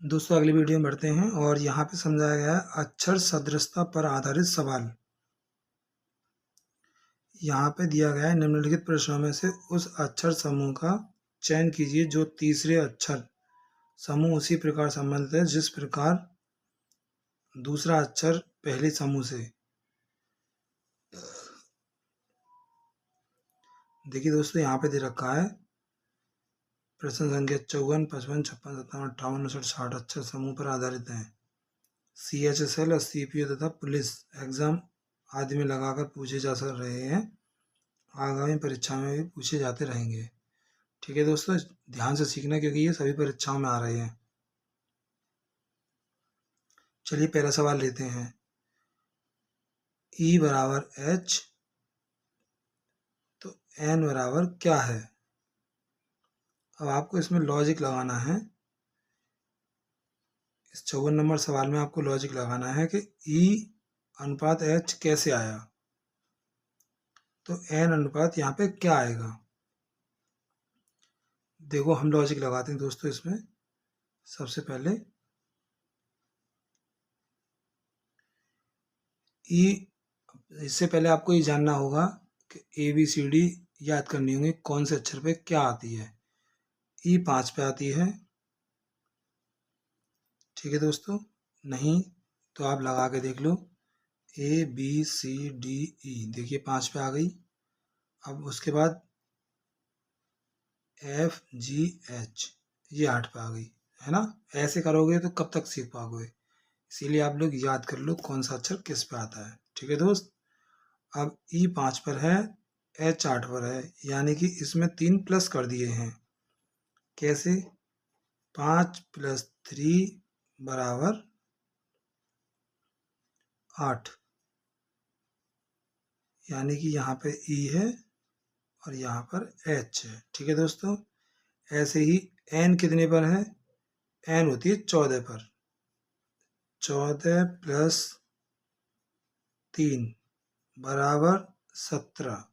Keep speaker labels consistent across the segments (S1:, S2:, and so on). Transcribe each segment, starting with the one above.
S1: दोस्तों अगली वीडियो में बढ़ते हैं और यहाँ पे समझाया गया है अक्षर सदृशता पर आधारित सवाल। यहाँ पे दिया गया है निम्नलिखित प्रश्नों में से उस अक्षर समूह का चयन कीजिए जो तीसरे अक्षर समूह उसी प्रकार संबंधित है जिस प्रकार दूसरा अक्षर पहले समूह से। देखिए दोस्तों यहाँ पे दे रखा है प्रश्न संख्या 54, 55, 56, 57, 58, 59, 60 अक्षर समूह पर आधारित है। CHSL और CPO तथा पुलिस एग्जाम आदि में लगाकर पूछे जा सक रहे हैं, आगामी परीक्षा में भी पूछे जाते रहेंगे। ठीक है दोस्तों, ध्यान से सीखना क्योंकि ये सभी परीक्षाओं में आ रहे हैं। चलिए पहला सवाल लेते हैं। E बराबर H तो N बराबर क्या है। अब आपको इसमें लॉजिक लगाना है। इस 54 नंबर सवाल में आपको लॉजिक लगाना है कि E अनुपात H कैसे आया, तो N अनुपात यहाँ पे क्या आएगा। देखो हम लॉजिक लगाते हैं दोस्तों इसमें। सबसे पहले E, इससे पहले आपको ये जानना होगा कि ABCD याद करनी होगी कौन से अक्षर पे क्या आती है। E 5 पे आती है। ठीक है दोस्तों, नहीं तो आप लगा के देख लो ABCDE, देखिए 5 पे आ गई। अब उसके बाद FGH ये 8 पे आ गई है ना। ऐसे करोगे तो कब तक सीख पाओगे, इसीलिए आप लोग याद कर लो कौन सा अक्षर किस पे आता है। ठीक है दोस्त, अब E 5 पर है, H 8 पर है, यानी कि इसमें 3 प्लस कर दिए हैं। कैसे, 5 + 3 बराबर 8, यानी कि यहाँ पे E है और यहाँ पर H है। ठीक है दोस्तों, ऐसे ही N कितने पर है, N होती है 14 पर। 14 + 3 बराबर 17।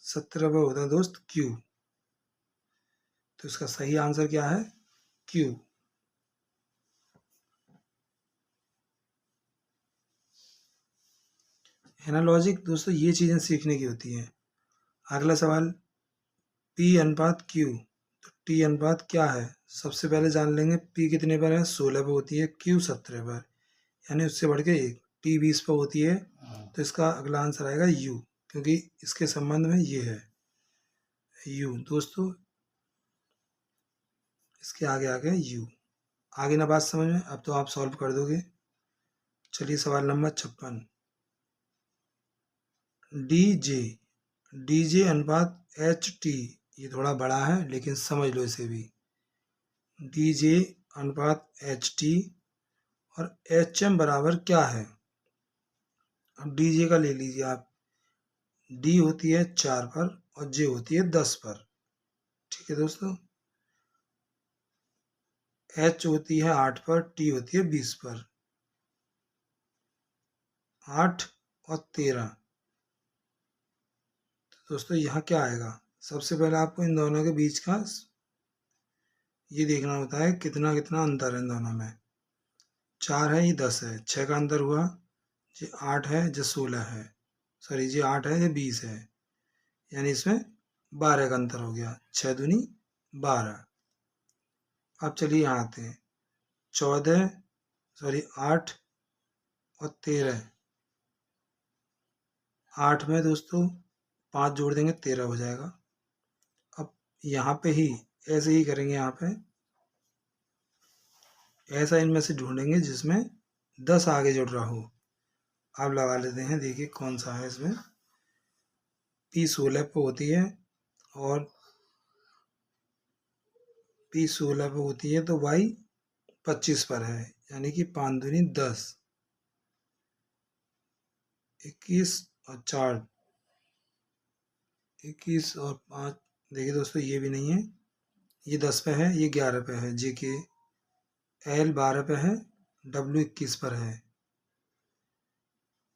S1: 17 पर होता है दोस्त Q, तो इसका सही आंसर क्या है, Q। है ना लॉजिक दोस्तों, ये चीज़ें सीखने की होती हैं। अगला सवाल, P अनुपात Q तो T अनुपात क्या है। सबसे पहले जान लेंगे P कितने पर है, 16 पर होती है, Q 17 पर, यानी उससे बढ़ के 1। T 20 पर होती है, तो इसका अगला आंसर आएगा U, क्योंकि इसके संबंध में ये है U दोस्तों। इसके आगे आ गया U। आगे ना बात समझ में, अब तो आप सॉल्व कर दोगे। चलिए सवाल नंबर 56, DJ अनुपात HT, ये थोड़ा बड़ा है लेकिन समझ लो इसे भी। DJ अनुपात HT और HM बराबर क्या है। अब DJ का ले लीजिए आप। D होती है 4 पर और J होती है 10 पर। ठीक है दोस्तों, H होती है 8 पर, T होती है 20 पर। 8 और 13, तो दोस्तों यहाँ क्या आएगा। सबसे पहले आपको इन दोनों के बीच का ये देखना होता है कितना कितना अंतर है इन दोनों में। 4 है, ये 10 है, 6 का अंतर हुआ। ये 8 है, ये 16 है, सॉरी ये 8 है, ये 20 है, यानी इसमें 12 का अंतर हो गया। 6 दूनी 12। अब चलिए यहाँ आते हैं। 14 सॉरी 8 और 13। 8 में दोस्तों 5 जोड़ देंगे 13 हो जाएगा। अब यहाँ पे ही ऐसे ही करेंगे, यहाँ पे ऐसा इनमें से ढूंढेंगे जिसमें 10 आगे जुड़ रहा हो। अब लगा लेते हैं, देखिए कौन सा है इसमें। P 16 पे होती है और P 16 पे होती है, तो Y 25 पर है, यानी कि 5 दूनी 10, 21 और 4 21 और 5। देखिए दोस्तों ये भी नहीं है, ये 10 पे है, ये 11 पे है। JK L 12 पे है, W 21 पर है।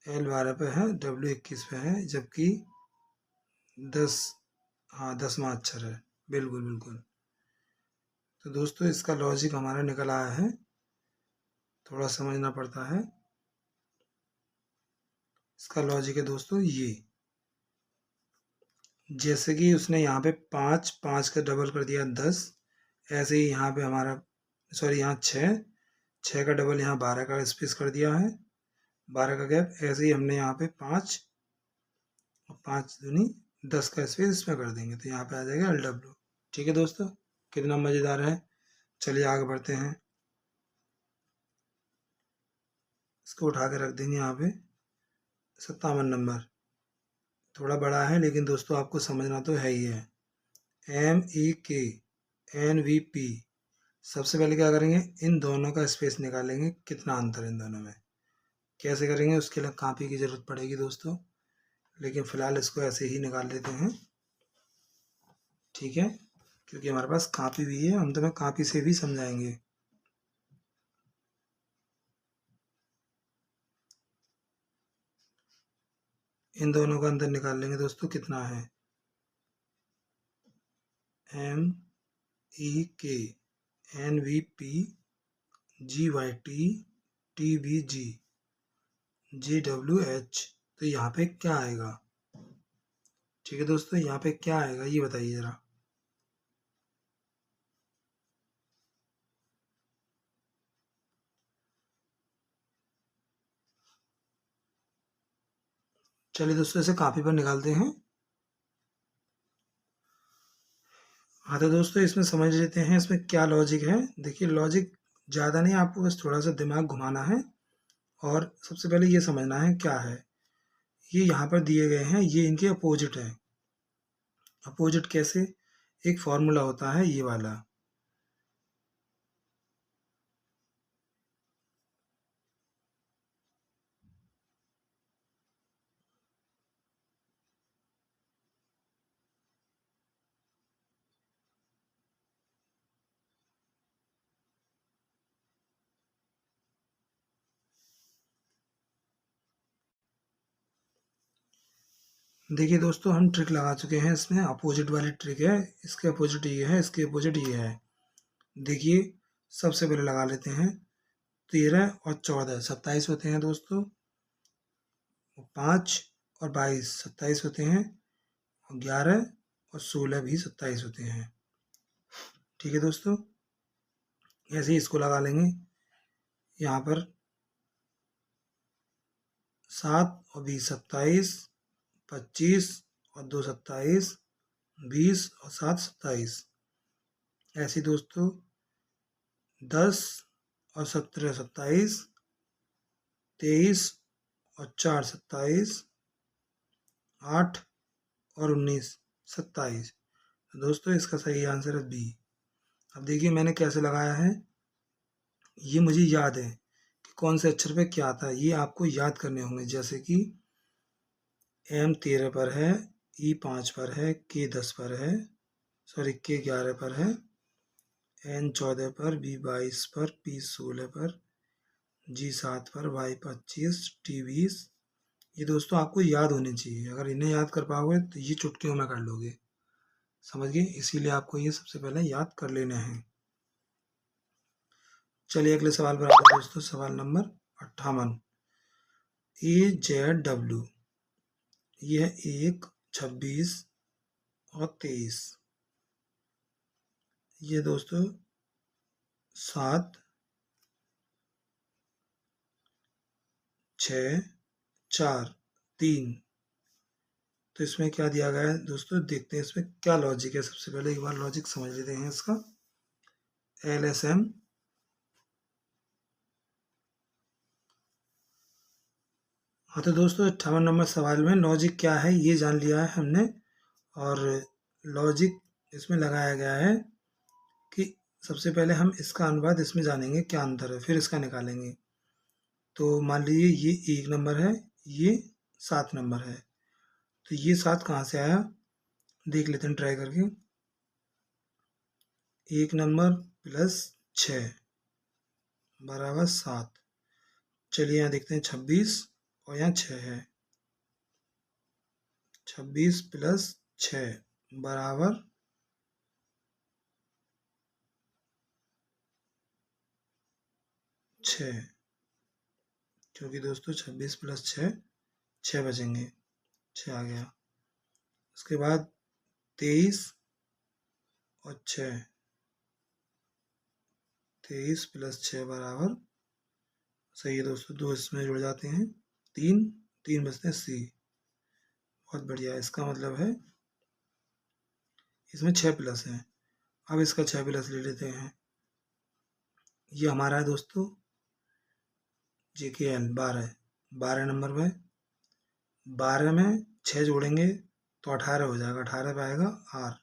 S1: L 12 पे है, W 21 पे है, जबकि 10, हाँ 10वां अक्षर है। बिल्कुल बिल्कुल, तो दोस्तों इसका लॉजिक हमारा निकल आया है, थोड़ा समझना पड़ता है। इसका लॉजिक है दोस्तों ये, जैसे कि उसने यहाँ पे 5 5 का डबल कर दिया 10, ऐसे ही यहाँ पे हमारा सॉरी यहाँ 6 का डबल यहाँ 12 का स्पेस कर दिया है, 12 का गैप। ऐसे ही हमने यहाँ पे 5 और 5 दूनी 10 का स्पेस इसमें कर देंगे, तो यहाँ पे आ जाएगा LW। ठीक है दोस्तों, कितना मज़ेदार है। चलिए आगे बढ़ते हैं। इसको उठा के रख देंगे यहाँ पे 57 नंबर। थोड़ा बड़ा है लेकिन दोस्तों आपको समझना तो है ही है। MEK NVP, सबसे पहले क्या करेंगे, इन दोनों का स्पेस निकालेंगे, कितना अंतर है इन दोनों में। कैसे करेंगे उसके लिए कापी की ज़रूरत पड़ेगी दोस्तों, लेकिन फ़िलहाल इसको ऐसे ही निकाल लेते हैं। ठीक है, क्योंकि हमारे पास कापी भी है, हम तुम्हें कापी से भी समझाएंगे। इन दोनों का अंतर निकाल लेंगे दोस्तों, कितना है। MEK NVP GYT TBG JWH, तो यहाँ पे क्या आएगा। ठीक है दोस्तों, यहाँ पे क्या आएगा ये बताइए ज़रा। चलिए दोस्तों इसे कापी पर निकालते हैं। हाँ तो दोस्तों इसमें समझ लेते हैं इसमें क्या लॉजिक है। देखिए लॉजिक ज़्यादा नहीं, आपको बस थोड़ा सा दिमाग घुमाना है और सबसे पहले ये समझना है क्या है। ये यहाँ पर दिए गए हैं, ये इनके अपोजिट है। अपोजिट कैसे, एक फॉर्मूला होता है ये वाला। देखिए दोस्तों हम ट्रिक लगा चुके हैं इसमें, अपोजिट वाली ट्रिक है। इसके अपोजिट ये है, इसके अपोजिट ये है। देखिए सबसे पहले लगा लेते हैं, 13 और 14 27 होते हैं दोस्तों, 5 और 22 27 होते हैं, और 11 और 16 भी 27 होते हैं। ठीक है दोस्तों, ऐसे ही इसको लगा लेंगे। यहाँ पर 7 और 20 27, 25 और 2 27, 20 और 7 27। ऐसे ही दोस्तों 10 और 17 27, 23 और 4 27, 8 और 19 27। तो दोस्तों इसका सही आंसर है बी। अब देखिए मैंने कैसे लगाया है, ये मुझे याद है कि कौन से अक्षर पे क्या आता है, ये आपको याद करने होंगे। जैसे कि M 13 पर है, E 5 पर है, K 10 पर है, सॉरी K 11 पर है, N 14 पर, B 22 पर, P 16 पर, G 7 पर, Y 25, T 20। ये दोस्तों आपको याद होने चाहिए, अगर इन्हें याद कर पाओगे तो ये चुटकियों में कर लोगे, समझ गए। इसीलिए आपको ये सबसे पहले याद कर लेने हैं। चलिए अगले सवाल पर आते हैं दोस्तों, सवाल नंबर 58। AZW, यह 1, 26 और 23। ये दोस्तों 7, 6, 4, 3। तो इसमें क्या दिया गया है दोस्तों, देखते हैं इसमें क्या लॉजिक है। सबसे पहले एक बार लॉजिक समझ लेते हैं इसका। LSM, हाँ तो दोस्तों 58 नंबर सवाल में लॉजिक क्या है ये जान लिया है हमने, और लॉजिक इसमें लगाया गया है कि सबसे पहले हम इसका अनुवाद इसमें जानेंगे क्या अंतर है, फिर इसका निकालेंगे। तो मान लीजिए ये 1 नंबर है, ये 7 नंबर है, तो ये 7 कहाँ से आया देख लेते हैं ट्राई करके। 1 नंबर प्लस 6 बराबर 7। चलिए यहाँ देखते हैं 26 और यहाँ 6 है, 26 प्लस 6 बराबर 6, क्योंकि दोस्तों 26 प्लस 6, 6 बचेंगे, 6 आ गया। उसके बाद 23 और 6, 23 प्लस 6 बराबर, सही है दोस्तों, 2 इसमें जुड़ जाते हैं, 3, 3 बचते हैं सी। बहुत बढ़िया, इसका मतलब है इसमें 6 प्लस है। अब इसका 6 प्लस ले लेते हैं। ये हमारा है दोस्तों JKL 12, 12 नंबर में 12 में 6 जोड़ेंगे तो 18 हो जाएगा, 18 पे आएगा R।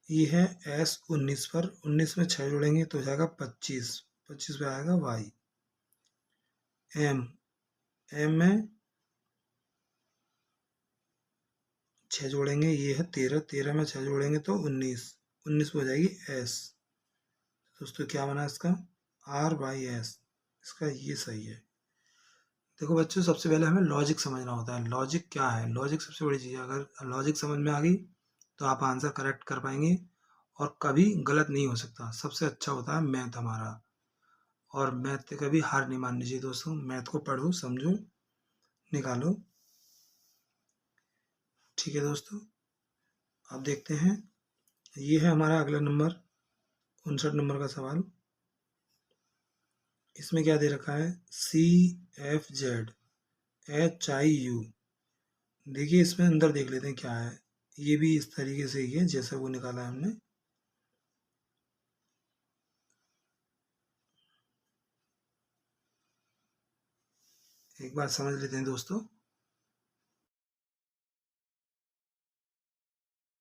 S1: ये है S 19 पर, 19 में 6 जोड़ेंगे तो हो जाएगा 25, 25 पे आएगा Y। M में 6 जोड़ेंगे, ये है 13, 13 में 6 जोड़ेंगे तो 19, 19 पे हो जाएगी S। दोस्तों क्या बना इसका R/S, इसका ये सही है। देखो बच्चों, सबसे पहले हमें लॉजिक समझना होता है। लॉजिक क्या है? लॉजिक सबसे बड़ी चीज़ है। अगर लॉजिक समझ में आ गई तो आप आंसर करेक्ट कर पाएंगे और कभी गलत नहीं हो सकता। सबसे अच्छा होता है मैथ हमारा, और मैथ से कभी हार नहीं माननी चाहिए दोस्तों। मैथ को पढ़ो, समझो, निकालो। ठीक है दोस्तों, अब देखते हैं। ये है हमारा अगला नंबर, 59 नंबर का सवाल। इसमें क्या दे रखा है? CFZ HIU। देखिए इसमें अंदर देख लेते हैं क्या है। ये भी इस तरीके से ही है जैसे वो निकाला है हमने। एक बार समझ लेते हैं दोस्तों।